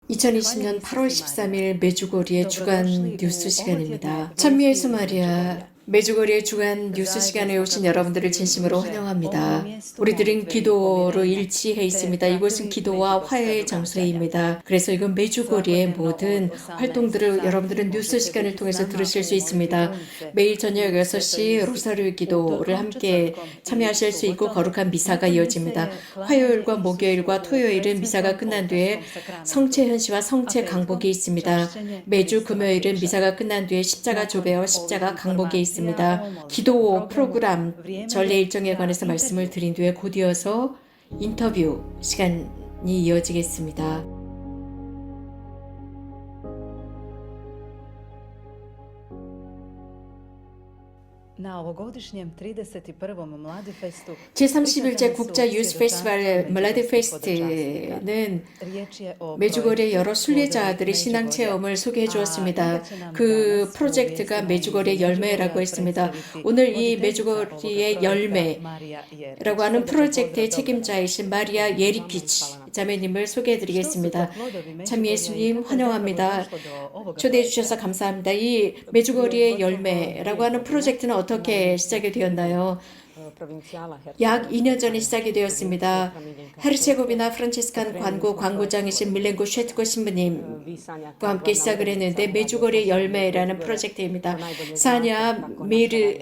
2020년 8월 13일 메주고리의 주간 뉴스 시간입니다. 찬미의 소마리아 메주고리의 주간 뉴스 시간에 오신 여러분들을 진심으로 환영합니다. 우리들은 기도로 일치해 있습니다. 이곳은 기도와 화해의 장소입니다. 그래서 이건 메주고리의 모든 활동들을 여러분들은 뉴스 시간을 통해서 들으실 수 있습니다. 매일 저녁 6시 로사르 기도를 함께 참여하실 수 있고 거룩한 미사가 이어집니다. 화요일과 목요일과 토요일은 미사가 끝난 뒤에 성체 현시와 성체 강복이 있습니다. 매주 금요일은 미사가 끝난 뒤에 십자가 조배와 십자가 강복이 있습니다. 기도 프로그램 전례 일정에 관해서 말씀을 드린 뒤에 곧이어서 인터뷰 시간이 이어지겠습니다. 제31째 국자 유스 페스티벌 몰라디 페스트는 메주거리의 여러 순례자들의 신앙 체험을 소개해 주었습니다. 그 프로젝트가 메주거리의 열매라고 했습니다. 오늘 이 메주거리의 열매라고 하는 프로젝트의 책임자이신 마리아 예리피치 자매님을 소개해 드리겠습니다. 참 예수님 환영합니다. 초대해 주셔서 감사합니다. 이 메주거리의 열매라고 하는 프로젝트는 어떻게 시작이 되었나요? 약 2년 전에 시작이 되었습니다. 헤르체고비나 프란치스칸 광고장이신 밀렌고 쉐트코 신부님과 함께 시작을 했는데 메주거리의 열매라는 프로젝트입니다. 사냐 미르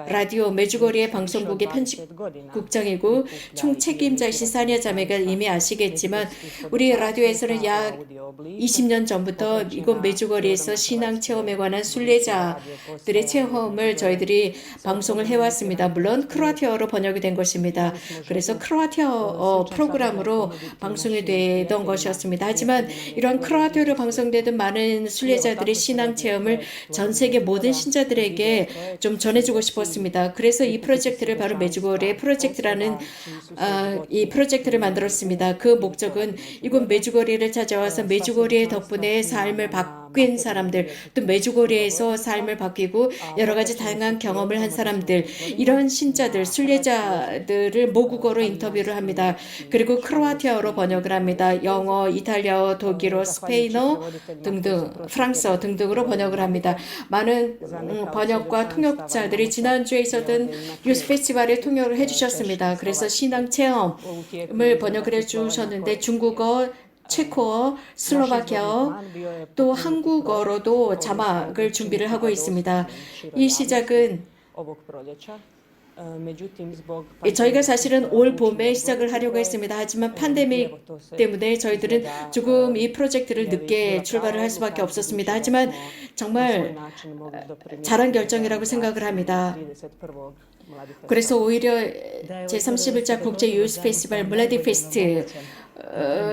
라디오 메주거리의 방송국의 편집국장이고 총책임자이신 사냐 자매가 이미 아시겠지만 우리 라디오에서는 약 20년 전부터 이곳 메주거리에서 신앙 체험에 관한 순례자들의 체험을 저희들이 방송을 해왔습니다. 물론 크로아티아어로 번역이 된 것입니다. 그래서 크로아티아어 프로그램으로 방송이 되던 것이었습니다. 하지만 이러한 크로아티아어로 방송되던 많은 순례자들의 신앙 체험을 전 세계 모든 신자들에게 좀 전해주고 싶었습니다. 그래서 이 프로젝트를 바로 메주거리의 프로젝트라는 이 프로젝트를 만들었습니다. 그 목적은 이곳 메주거리를 찾아와서 메주거리의 덕분에 삶을 바뀐 사람들, 또 메주거리에서 삶을 바뀌고 여러 가지 다양한 경험을 한 사람들, 이런 신자들, 순례자들을 모국어로 인터뷰를 합니다. 그리고 크로아티아어로 번역을 합니다. 영어, 이탈리아어, 독일어, 스페인어 등등, 프랑스어 등등으로 번역을 합니다. 많은 번역과 통역자들이 지난주에 있었던 유스 페스티벌에 통역을 해주셨습니다. 그래서 신앙 체험을 번역을 해주셨는데 중국어, 체코어, 슬로바키아어, 또 한국어로도 자막을 준비를 하고 있습니다. 이 시작은 저희가 사실은 올 봄에 시작을 하려고 했습니다. 하지만 팬데믹 때문에 저희들은 조금 이 프로젝트를 늦게 출발을 할 수밖에 없었습니다. 하지만 정말 잘한 결정이라고 생각을 합니다. 그래서 오히려 제31차 국제 유스 페스티벌 몰라디 페스트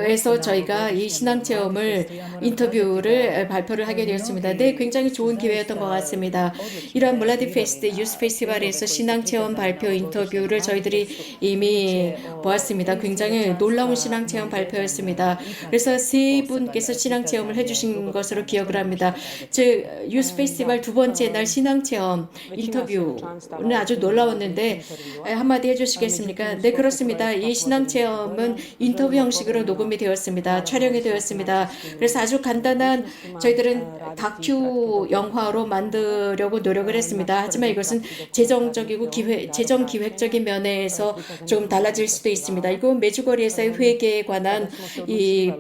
에서 저희가 이 신앙 체험을 인터뷰를 발표를 하게 되었습니다. 네, 굉장히 좋은 기회였던 것 같습니다. 이러한 몰라디 페스트 유스 페스티벌에서 신앙 체험 발표 인터뷰를 저희들이 이미 보았습니다. 굉장히 놀라운 신앙 체험 발표였습니다. 그래서 세 분께서 신앙 체험을 해주신 것으로 기억을 합니다. 즉 유스 페스티벌 두 번째 날 신앙 체험 인터뷰는 아주 놀라웠는데 한마디 해주시겠습니까? 네, 그렇습니다. 이 신앙 체험은 인터뷰 형식으로 녹음이 되었습니다. 촬영이 되었습니다. 그래서 아주 간단한 저희들은 다큐 영화로 만들려고 노력을 했습니다. 하지만 이것은 재정적이고 재정 기획적인 면에서 조금 달라질 수도 있습니다. 이거 메주거리에서의 회계에 관한 이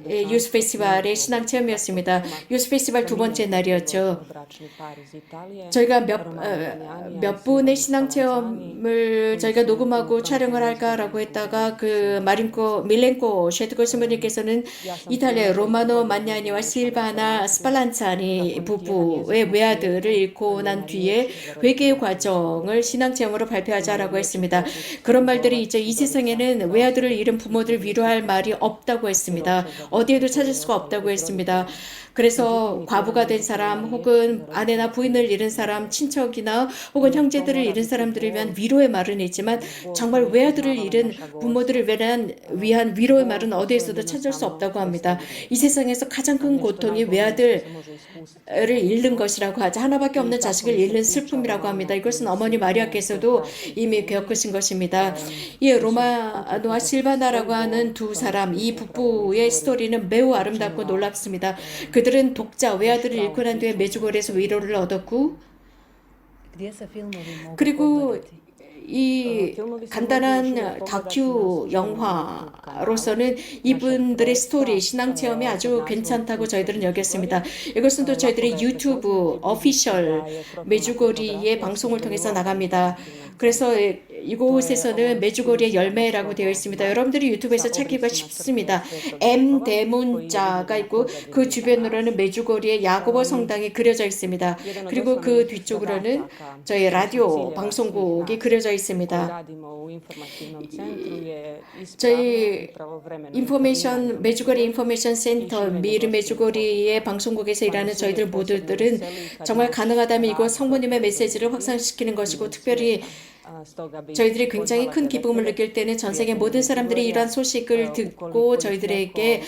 유스 페스티벌의 신앙 체험이었습니다. 유스 페스티벌 두 번째 날이었죠. 저희가 몇 분의 신앙 체험을 저희가 녹음하고 촬영을 할까라고 했다가 그 밀렌코 쉐트코 신부님께서는 이탈리아 로마노 만냐니와 실바나 스팔란차니 부부의 외아들을 잃고 난 뒤에 회개 과정을 신앙 체험으로 발표하자라고 했습니다. 그런 말들이 있죠. 이 세상에는 외아들을 잃은 부모들 위로할 말이 없다고 했습니다. 어디에도 찾을 수가 없다고 했습니다. 그래서 과부가 된 사람 혹은 아내나 부인을 잃은 사람, 친척이나 혹은 형제들을 잃은 사람들을 위한 위로의 말은 있지만 정말 외아들을 잃은 부모들을 위한 위로의 말은 어디에서도 찾을 수 없다고 합니다. 이 세상에서 가장 큰 고통이 외아들을 잃는 것이라고 하죠. 하나밖에 없는 자식을 잃는 슬픔이라고 합니다. 이것은 어머니 마리아께서도 이미 겪으신 것입니다. 이 로마노와 실바나라고 하는 두 사람, 이 부부의 메주고리의 스토리는 매우 아름답고 놀랍습니다. 그들은 독자, 외아들을 잃고 난 뒤에 메주고리에서 위로를 얻었고 그리고 이 간단한 다큐 영화로서는 이분들의 스토리, 신앙 체험이 아주 괜찮다고 저희들은 여겼습니다. 이것은 또 저희들이 유튜브 오피셜 메주고리의 방송을 통해서 나갑니다. 그래서 이곳에서는 메주고리의 열매라고 되어 있습니다. 여러분들이 유튜브에서 찾기가 쉽습니다. M 대문자가 있고 그 주변으로는 메주고리의 야고보 성당이 그려져 있습니다. 그리고 그 뒤쪽으로는 저희 라디오 방송국이 그려져 있습니다. 저희 메주고리 인포메이션 센터 미르 메주고리의 방송국에서 일하는 저희들 모두들은 정말 가능하다면 이곳 성모님의 메시지를 확산시키는 것이고 특별히 저희들이 굉장히 큰 기쁨을 느낄 때는 전 세계 모든 사람들이 이러한 소식을 듣고 저희들에게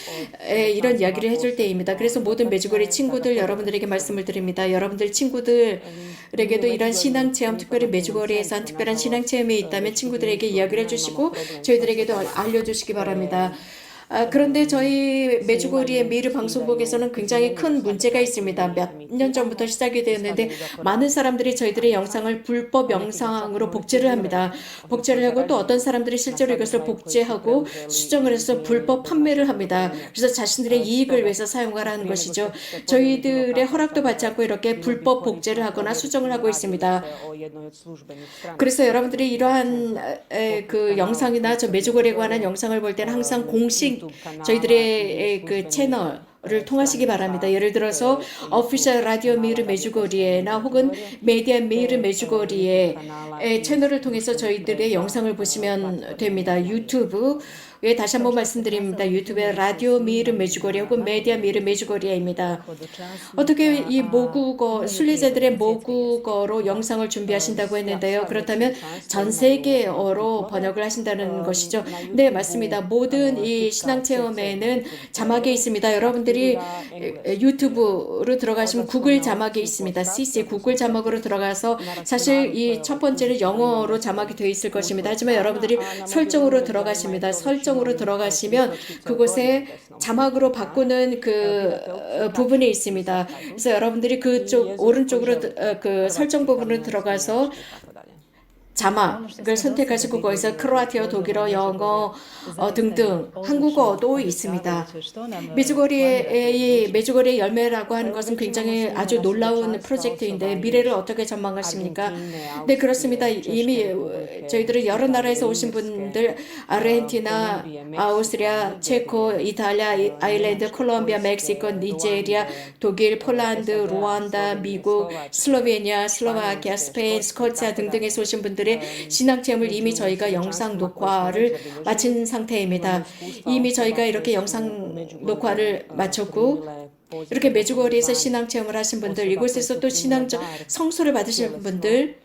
이런 이야기를 해줄 때입니다. 그래서 모든 메주고리 친구들 여러분들에게 말씀을 드립니다. 여러분들 친구들에게도 이런 신앙 체험, 특별히 메주고리에서 한 특별한 신앙 체험이 있다면 친구들에게 이야기를 해주시고 저희들에게도 알려주시기 바랍니다. 그런데 저희 메주고리의 미르 방송국에서는 굉장히 큰 문제가 있습니다. 몇 년 전부터 시작이 되었는데 많은 사람들이 저희들의 영상을 불법 영상으로 복제를 합니다. 복제를 하고 또 어떤 사람들이 실제로 이것을 복제하고 수정을 해서 불법 판매를 합니다. 그래서 자신들의 이익을 위해서 사용하라는 것이죠. 저희들의 허락도 받지 않고 이렇게 불법 복제를 하거나 수정을 하고 있습니다. 그래서 여러분들이 이러한 그 영상이나 저 메주고리에 관한 영상을 볼 때는 항상 공식 저희들의 그 채널을 통하시기 바랍니다. 예를 들어서 오피셜 라디오 미르 메주고리에나 혹은 메디아 미르 메주고리에 채널을 통해서 저희들의 영상을 보시면 됩니다. 유튜브에 다시 한번 말씀드립니다. 유튜브에 라디오 미르 메주고리에 혹은 메디아 미르 메주고리에입니다. 어떻게 이 모국어 순례자들의 모국어로 영상을 준비하신다고 했는데요. 그렇다면 전 세계어로 번역을 하신다는 것이죠. 네, 맞습니다. 모든 이 신앙 체험에는 자막이 있습니다. 여러분들이 유튜브로 들어가시면 구글 자막이 있습니다. CC 구글 자막으로 들어가서 사실 이 첫 번째는 영어로 자막이 되어 있을 것입니다. 하지만 여러분들이 설정으로 들어가십니다. 설정으로 들어가시면 그곳에 자막으로 바꾸는 그 부분이 있습니다. 그래서 여러분들이 그쪽 오른쪽으로 그 설정 부분으로 들어가서 자막을 선택하시고 거기서 크로아티아, 독일어, 영어 등등 한국어도 있습니다. 메주고리의 열매라고 하는 것은 굉장히 아주 놀라운 프로젝트인데 미래를 어떻게 전망하십니까? 네, 그렇습니다. 이미 저희들은 여러 나라에서 오신 분들 아르헨티나, 아우스트리아, 체코, 이탈리아, 아일랜드, 콜롬비아, 멕시코, 니제리아, 독일, 폴란드, 루안다, 미국, 슬로베니아, 슬로바키아, 스페인, 스코치아 등등에서 오신 분들의 신앙 체험을 이미 저희가 영상 녹화를 마친 상태입니다. 이미 저희가 이렇게 영상 녹화를 마쳤고 이렇게 메주고리에서 신앙 체험을 하신 분들, 이곳에서 또 성소를 받으신 분들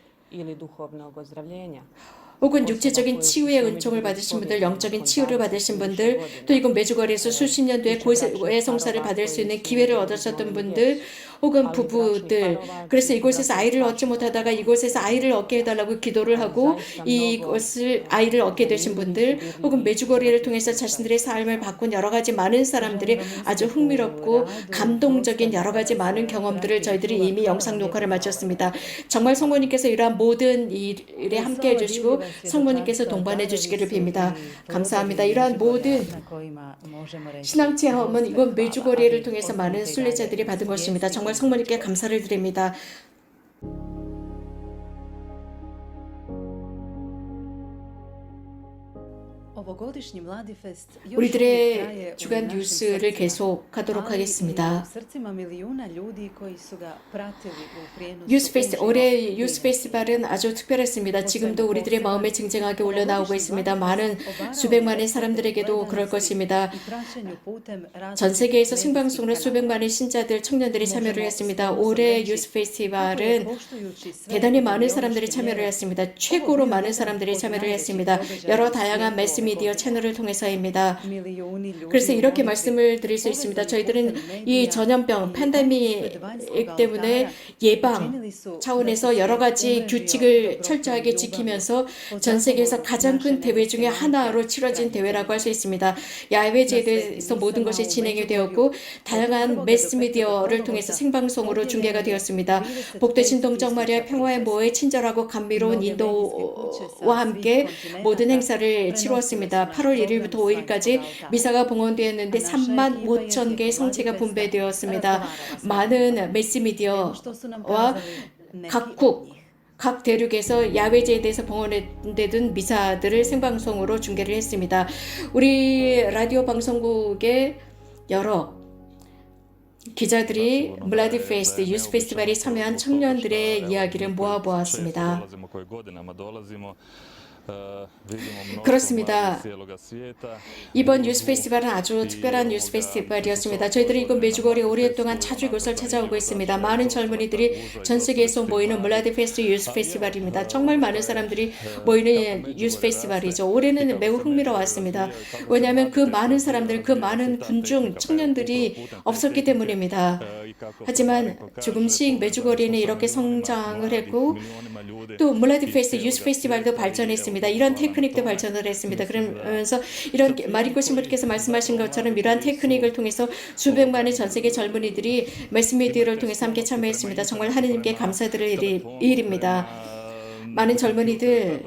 혹은 육체적인 치유의 은총을 받으신 분들, 영적인 치유를 받으신 분들, 또 이곳 메주거리에서 수십 년도에 고해 성사를 받을 수 있는 기회를 얻으셨던 분들, 혹은 부부들, 그래서 이곳에서 아이를 얻지 못하다가 이곳에서 아이를 얻게 해달라고 기도를 하고 이것을 아이를 얻게 되신 분들, 혹은 메주거리를 통해서 자신들의 삶을 바꾼 여러 가지 많은 사람들이 아주 흥미롭고 감동적인 여러 가지 많은 경험들을 저희들이 이미 영상 녹화를 마쳤습니다. 정말 성모님께서 이러한 모든 일에 함께 해주시고 성모님께서 동반해 주시기를 빕니다. 감사합니다. 이러한 모든 신앙 체험은 이건 메주거리를 통해서 많은 순례자들이 받은 것입니다. 정말 성모님께 감사를 드립니다. 우리들의 주간 뉴스를 계속하도록 하겠습니다. 올해 유스 페스티벌은 아주 특별했습니다. 지금도 우리들의 마음에 쟁쟁하게 올려나오고 있습니다. 많은 수백만의 사람들에게도 그럴 것입니다. 전 세계에서 생방송으로 수백만의 신자들, 청년들이 참여를 했습니다. 올해 유스 페스티벌은 대단히 많은 사람들이 참여를 했습니다. 최고로 많은 사람들이 참여를 했습니다. 여러 다양한 말씀이 매스미디어 채널을 통해서입니다. 그래서 이렇게 말씀을 드릴 수 있습니다. 저희들은 이 전염병 팬데믹 때문에 예방 차원에서 여러 가지 규칙을 철저하게 지키면서 전 세계에서 가장 큰 대회 중에 하나로 치러진 대회라고 할 수 있습니다. 야외제에 대해서 모든 것이 진행이 되었고 다양한 매스미디어를 통해서 생방송으로 중계가 되었습니다. 복되신 동정 마리아 평화의 모에 친절하고 감미로운 인도와 함께 모든 행사를 치루었습니다. 8월 1일부터 5일까지 미사가 봉헌되었는데 3만 5천 개의 성체가 분배되었습니다. 많은 매스미디어와 각 대륙에서 야외제에 대해서 봉헌되던 미사들을 생방송으로 중계를 했습니다. 우리 라디오 방송국의 여러 기자들이 블라디 페스트 유스 페스티벌에 참여한 청년들의 이야기를 모아보았습니다. 그렇습니다. 이번 유스 페스티벌은 아주 특별한 유스 페스티벌이었습니다. 저희들이 이곳 매주거리 오랫동안 자주 이곳을 찾아오고 있습니다. 많은 젊은이들이 전 세계에서 모이는 블라디 페스트 유스 페스티벌입니다. 정말 많은 사람들이 모이는 유스 페스티벌이죠. 올해는 매우 흥미로웠습니다. 왜냐하면 그 많은 사람들, 그 많은 군중 청년들이 없었기 때문입니다. 하지만 조금씩 매주거리는 이렇게 성장을 했고 또 블라디 페스트 유스 페스티벌도 발전했습니다. 이런 테크닉도 발전을 했습니다. 그러면서 이런 마리코 신부님께서 말씀하신 것처럼 이러한 테크닉을 통해서 수백만의 전 세계 젊은이들이 매스미디어를 통해서 함께 참여했습니다. 정말 하느님께 감사드릴 일입니다. 많은 젊은이들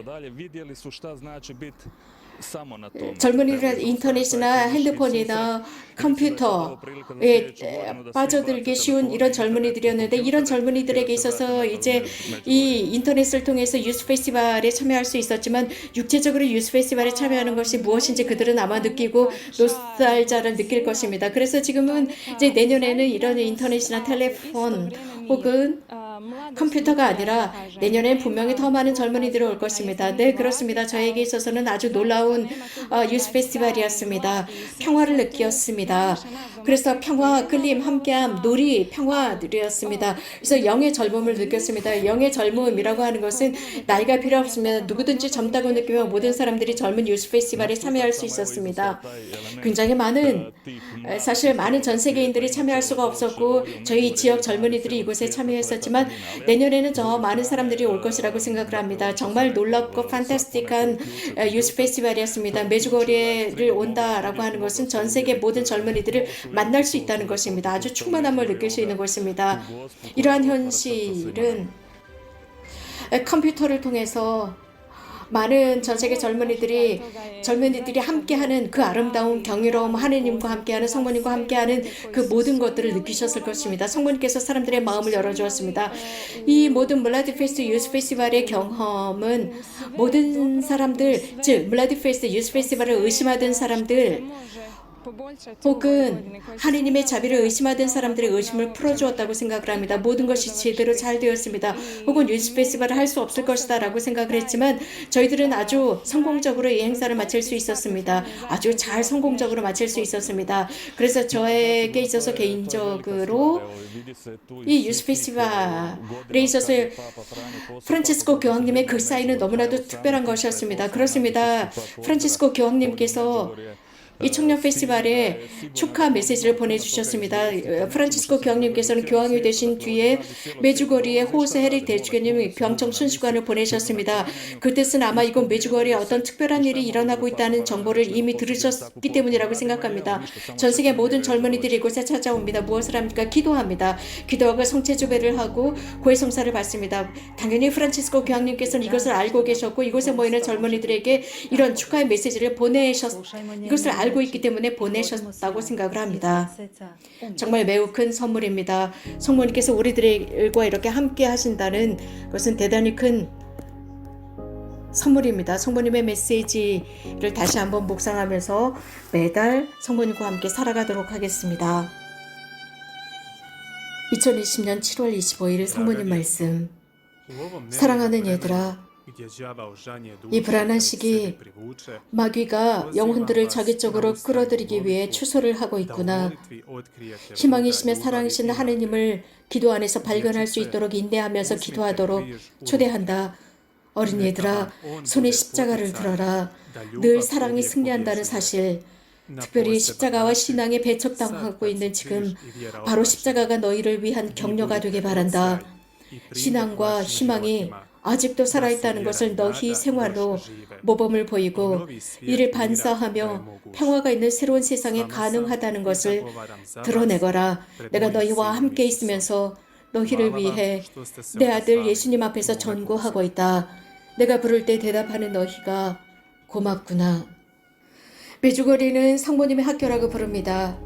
젊은이들 인터넷이나 핸드폰이나 컴퓨터에 빠져들기 쉬운 이런 젊은이들이었는데 이런 젊은이들에게 있어서 이제 이 인터넷을 통해서 유스 페스티벌에 참여할 수 있었지만 육체적으로 유스 페스티벌에 참여하는 것이 무엇인지 그들은 아마 느끼고 노스탈자를 느낄 것입니다. 그래서 지금은 이제 내년에는 이런 인터넷이나 텔레폰 혹은 컴퓨터가 아니라 내년엔 분명히 더 많은 젊은이들이 올 것입니다. 네, 그렇습니다. 저에게 있어서는 아주 놀라운 유스 페스티벌이었습니다. 평화를 느꼈습니다. 그래서 평화, 끌림, 함께함, 놀이, 평화들이었습니다. 그래서 영의 젊음을 느꼈습니다. 영의 젊음이라고 하는 것은 나이가 필요 없습니다. 누구든지 젊다고 느끼며 모든 사람들이 젊은 유스 페스티벌에 참여할 수 있었습니다. 굉장히 많은 사실 많은 전 세계인들이 참여할 수가 없었고 저희 지역 젊은이들이 이곳에 참여했었지만 내년에는 더 많은 사람들이 올 것이라고 생각을 합니다. 정말 놀랍고 판타스틱한 유스 페스티벌이었습니다. 매주거리를 온다라고 하는 것은 전 세계 모든 젊은이들을 만날 수 있다는 것입니다. 아주 충만함을 느낄 수 있는 것입니다. 이러한 현실은 컴퓨터를 통해서 많은 전 세계 젊은이들이 함께하는 그 아름다운 경이로움, 하느님과 함께하는 성모님과 함께하는 그 모든 것들을 느끼셨을 것입니다. 성모님께서 사람들의 마음을 열어주었습니다. 이 모든 블라디 페스트 유스 페스티벌의 경험은 모든 사람들, 즉 블라디 페스트 유스 페스티벌을 의심하던 사람들 혹은 하느님의 자비를 의심하던 사람들의 의심을 풀어주었다고 생각을 합니다. 모든 것이 제대로 잘 되었습니다. 혹은 유스 페스티벌을 할 수 없을 것이다 라고 생각을 했지만 저희들은 아주 성공적으로 이 행사를 마칠 수 있었습니다. 아주 잘 성공적으로 마칠 수 있었습니다. 그래서 저에게 있어서 개인적으로 이 유스 페스티벌에 있어서 프란치스코 교황님의 그 사인은 너무나도 특별한 것이었습니다. 그렇습니다. 프란치스코 교황님께서 이 청년 페스티벌에 축하 메시지를 보내주셨습니다. 프란치스코 교황님께서는 교황이 되신 뒤에 매주거리에 호세 헤릭 대주교님 교황청 순시관을 보내셨습니다. 그 뜻은 아마 이곳 매주거리에 어떤 특별한 일이 일어나고 있다는 정보를 이미 들으셨기 때문이라고 생각합니다. 전 세계 모든 젊은이들이 이곳에 찾아옵니다. 무엇을 합니까? 기도합니다. 기도하고 성체주배를 하고 고해성사를 받습니다. 당연히 프란치스코 교황님께서는 이것을 알고 계셨고 이곳에 모이는 젊은이들에게 이런 축하의 메시지를 이것을 알고 있기 때문에 보내셨다고 생각을 합니다. 정말 매우 큰 선물입니다. 성모님께서 우리들과 이렇게 함께 하신다는 것은 대단히 큰 선물입니다. 성모님의 메시지를 다시 한번 묵상하면서 매달 성모님과 함께 살아가도록 하겠습니다. 2020년 7월 25일 성모님 말씀. 사랑하는 얘들아, 이 불안한 시기 마귀가 영혼들을 자기 쪽으로 끌어들이기 위해 추소를 하고 있구나. 희망이시며 사랑이신 하느님을 기도 안에서 발견할 수 있도록 인내하면서 기도하도록 초대한다. 어린이들아, 손에 십자가를 들어라. 늘 사랑이 승리한다는 사실, 특별히 십자가와 신앙에 배척당하고 있는 지금 바로 십자가가 너희를 위한 격려가 되길 바란다. 신앙과 희망이 아직도 살아있다는 것을 너희 생활로 모범을 보이고 이를 반사하며 평화가 있는 새로운 세상이 가능하다는 것을 드러내거라. 내가 너희와 함께 있으면서 너희를 위해 내 아들 예수님 앞에서 전구하고 있다. 내가 부를 때 대답하는 너희가 고맙구나. 메주거리는 성모님의 학교라고 부릅니다.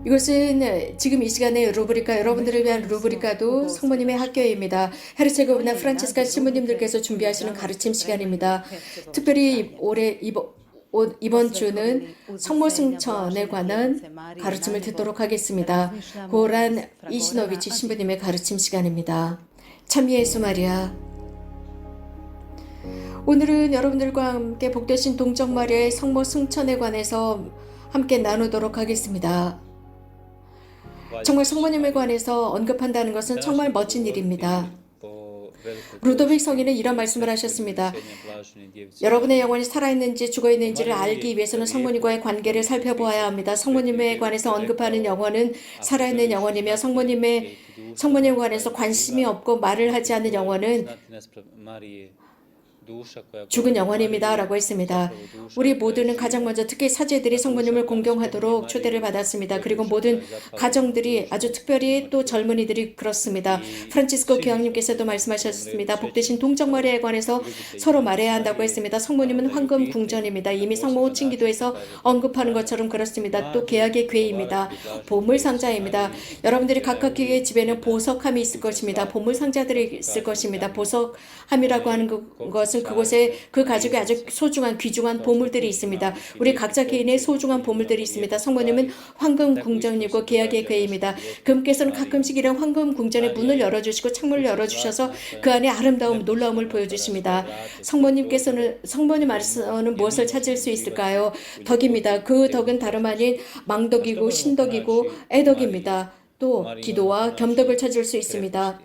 이것은 지금 이 시간에 루브리카, 여러분들을 위한 루브리카도 성모님의 학교입니다. 헤르체고비나 프란치스카 신부님들께서 준비하시는 가르침 시간입니다. 특별히 이번 주는 성모 승천에 관한 가르침을 듣도록 하겠습니다. 고란 이시노비치 신부님의 가르침 시간입니다. 참 예수 마리아. 오늘은 여러분들과 함께 복되신 동정 마리아의 성모 승천에 관해서 함께 나누도록 하겠습니다. 정말 성모님에 관해서 언급한다는 것은 정말 멋진 일입니다. 루도빅 성인은 이런 말씀을 하셨습니다. 여러분의 영혼이 살아있는지 죽어있는지를 알기 위해서는 성모님과의 관계를 살펴보아야 합니다. 성모님에 관해서 언급하는 영혼은 살아있는 영혼이며 성모님에 관해서 관심이 없고 말을 하지 않는 영혼은 죽은 영혼입니다. 라고 했습니다. 우리 모두는 가장 먼저 특히 사제들이 성모님을 공경하도록 초대를 받았습니다. 그리고 모든 가정들이 아주 특별히 또 젊은이들이 그렇습니다. 프란치스코 교황님께서도 말씀하셨습니다. 복되신 동정 마리아에 관해서 서로 말해야 한다고 했습니다. 성모님은 황금 궁전입니다. 이미 성모 호칭 기도에서 언급하는 것처럼 그렇습니다. 또 계약의 궤입니다. 보물 상자입니다. 여러분들이 각각 기의 집에는 보석함이 있을 것입니다. 보물 상자들이 있을 것입니다. 보석함이라고 하는 것은 그곳에 그 가족의 아주 소중한 귀중한 보물들이 있습니다. 우리 각자 개인의 소중한 보물들이 있습니다. 성모님은 황금 궁전이고 계약의 궤입니다. 금께서는 가끔씩 이런 황금 궁전의 문을 열어주시고 창문을 열어주셔서 그 안에 아름다움, 놀라움을 보여주십니다. 성모님 안에서는 무엇을 찾을 수 있을까요? 덕입니다. 그 덕은 다름 아닌 망덕이고 신덕이고 애덕입니다. 또 기도와 겸덕을 찾을 수 있습니다.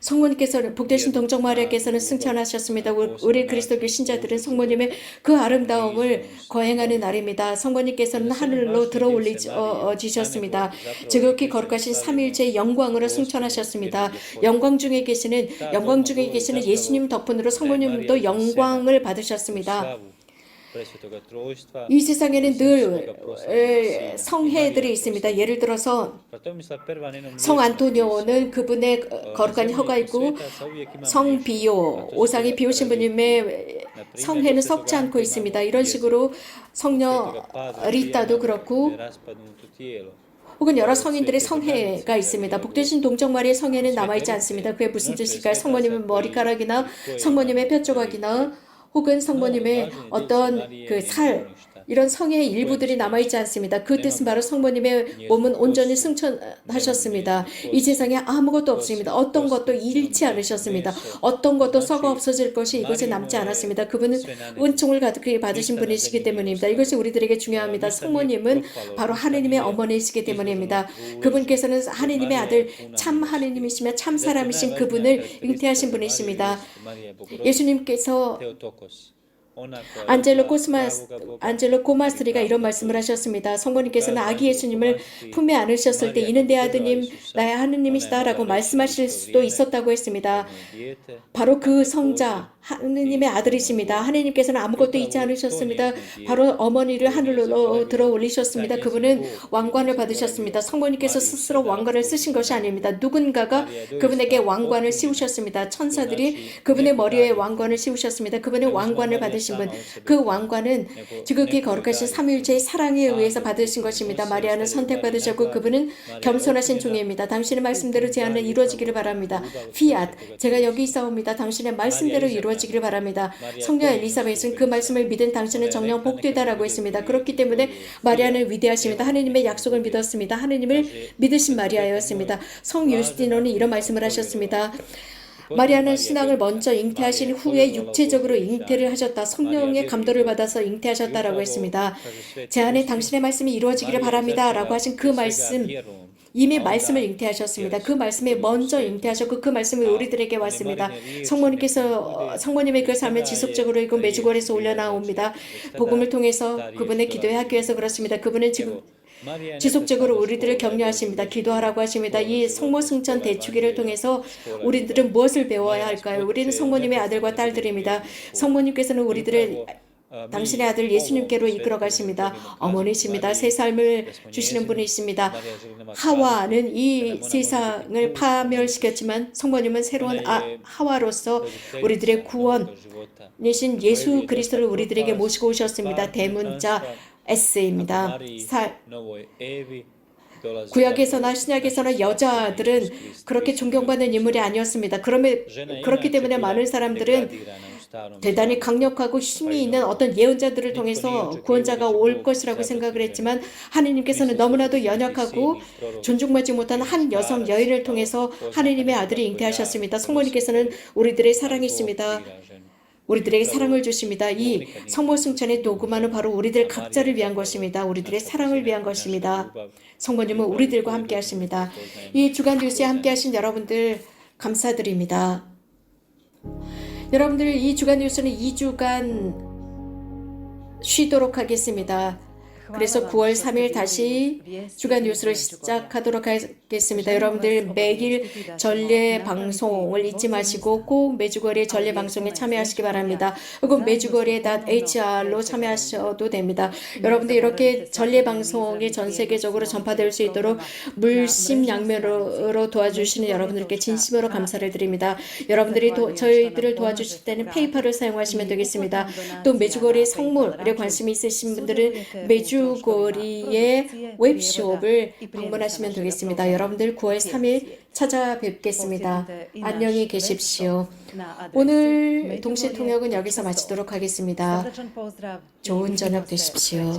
성모님께서는 복되신 동정 마리아께서는 승천하셨습니다. 우리 그리스도교 신자들은 성모님의 그 아름다움을 거행하는 날입니다. 성모님께서는 하늘로 들어올리셨습니다. 지극히 거룩하신 삼위일체의 영광으로 승천하셨습니다. 영광 중에 계시는 예수님 덕분으로 성모님도 영광을 받으셨습니다. 이 세상에는 늘 성회들이 있습니다. 예를 들어서 성 안토니오는 그분의 거룩한 혀가 있고 성 비오, 오상이 비오 신부님의 성회는 썩지 않고 있습니다. 이런 식으로 성녀 리타도 그렇고 혹은 여러 성인들의 성회가 있습니다. 복되신 동정 마리아의 성회는 남아있지 않습니다. 그게 무슨 뜻일까요? 성모님의 머리카락이나 성모님의 뼈조각이나 혹은 성모님의 어떤 그 이런 성의 일부들이 남아있지 않습니다. 그 뜻은 바로 성모님의 몸은 온전히 승천하셨습니다. 이 세상에 아무것도 없습니다. 어떤 것도 잃지 않으셨습니다. 어떤 것도 썩어 없어질 것이 이곳에 남지 않았습니다. 그분은 은총을 가득히 받으신 분이시기 때문입니다. 이것이 우리들에게 중요합니다. 성모님은 바로 하느님의 어머니이시기 때문입니다. 그분께서는 하느님의 아들, 참 하느님이시며 참 사람이신 그분을 잉태하신 분이십니다. 예수님께서 안젤로 코마스리가 이런 말씀을 하셨습니다. 성모님께서는 아기 예수님을 품에 안으셨을 때 이는 내 아드님, 나의 하느님이시다 라고 말씀하실 수도 있었다고 했습니다. 바로 그 성자, 하느님의 아들이십니다. 하느님께서는 아무것도 잊지 않으셨습니다. 바로 어머니를 하늘로 들어 올리셨습니다. 그분은 왕관을 받으셨습니다. 성모님께서 스스로 왕관을 쓰신 것이 아닙니다. 누군가가 그분에게 왕관을 씌우셨습니다. 천사들이 그분의 머리에 왕관을 씌우셨습니다. 그분의 왕관을 받으신 분, 그 왕관은 지극히 거룩하신 삼위일체의 사랑에 의해서 받으신 것입니다. 마리아는 선택받으셨고 그분은 겸손하신 종입니다. 당신의 말씀대로 제 안에 이루어지기를 바랍니다. 피앗, 제가 여기 있사옵니다. 당신의 말씀대로 이루어지기를 바랍니다. 성녀 엘리사벳은 그 말씀을 믿은 당신은 정녕 복되다라고 했습니다. 그렇기 때문에 마리아는 위대하십니다. 하느님의 약속을 믿었습니다. 하느님을 믿으신 마리아였습니다. 성 유스티노는 이런 말씀을 하셨습니다. 마리아는 신앙을 먼저 잉태하신 후에 육체적으로 잉태를 하셨다. 성령의 감도를 받아서 잉태하셨다라고 했습니다. 제 안에 당신의 말씀이 이루어지기를 바랍니다. 라고 하신 그 말씀, 이미 말씀을 잉태하셨습니다. 그 말씀이 먼저 잉태하셨고 그 말씀이 우리들에게 왔습니다. 성모님의 그 삶을 지속적으로 이고 매주골에서 올려나옵니다. 복음을 통해서 그분의 기도에 하기 위해서 그렇습니다. 그분은 지금 지속적으로 우리들을 격려하십니다. 기도하라고 하십니다. 이 성모 승천 대축기를 통해서 우리들은 무엇을 배워야 할까요? 우리는 성모님의 아들과 딸들입니다. 성모님께서는 우리들을 당신의 아들 예수님께로 이끌어 가십니다. 어머니십니다. 새 삶을 주시는 분이십니다. 하와는 이 세상을 파멸시켰지만 성모님은 새로운 하와로서 우리들의 구원이신 예수 그리스도를 우리들에게 모시고 오셨습니다. 대문자 S입니다. 구약에서나 신약에서나 여자들은 그렇게 존경받는 인물이 아니었습니다. 그렇기 때문에 많은 사람들은 대단히 강력하고 힘이 있는 어떤 예언자들을 통해서 구원자가 올 것이라고 생각을 했지만 하느님께서는 너무나도 연약하고 존중받지 못한 한 여성 여인을 통해서 하느님의 아들이 잉태하셨습니다. 성모님께서는 우리들의 사랑이십니다. 우리들에게 사랑을 주십니다. 이 성모 승천의 도구만은 바로 우리들 각자를 위한 것입니다. 우리들의 사랑을 위한 것입니다. 성모님은 우리들과 함께 하십니다. 이 주간 뉴스에 함께 하신 여러분들 감사드립니다. 여러분들 이 주간 뉴스는 2주간 쉬도록 하겠습니다. 그래서 9월 3일 다시 주간 뉴스를 시작하도록 하겠습니다. 여러분들 매일 전례 방송을 잊지 마시고 꼭 매주거리 전례 방송에 참여하시기 바랍니다. 그리고 매주거리.hr로 참여하셔도 됩니다. 여러분들 이렇게 전례 방송이 전 세계적으로 전파될 수 있도록 물심양면으로 도와주시는 여러분들께 진심으로 감사를 드립니다. 여러분들이 저희들을 도와주실 때는 페이팔을 사용하시면 되겠습니다. 또 매주거리 성물에 관심이 있으신 분들은 매주거리의 웹숍을 방문하시면 되겠습니다. 여러분들 9월 3일 찾아뵙겠습니다. 안녕히 계십시오. 오늘 동시 통역은 여기서 마치도록 하겠습니다. 좋은 저녁 되십시오.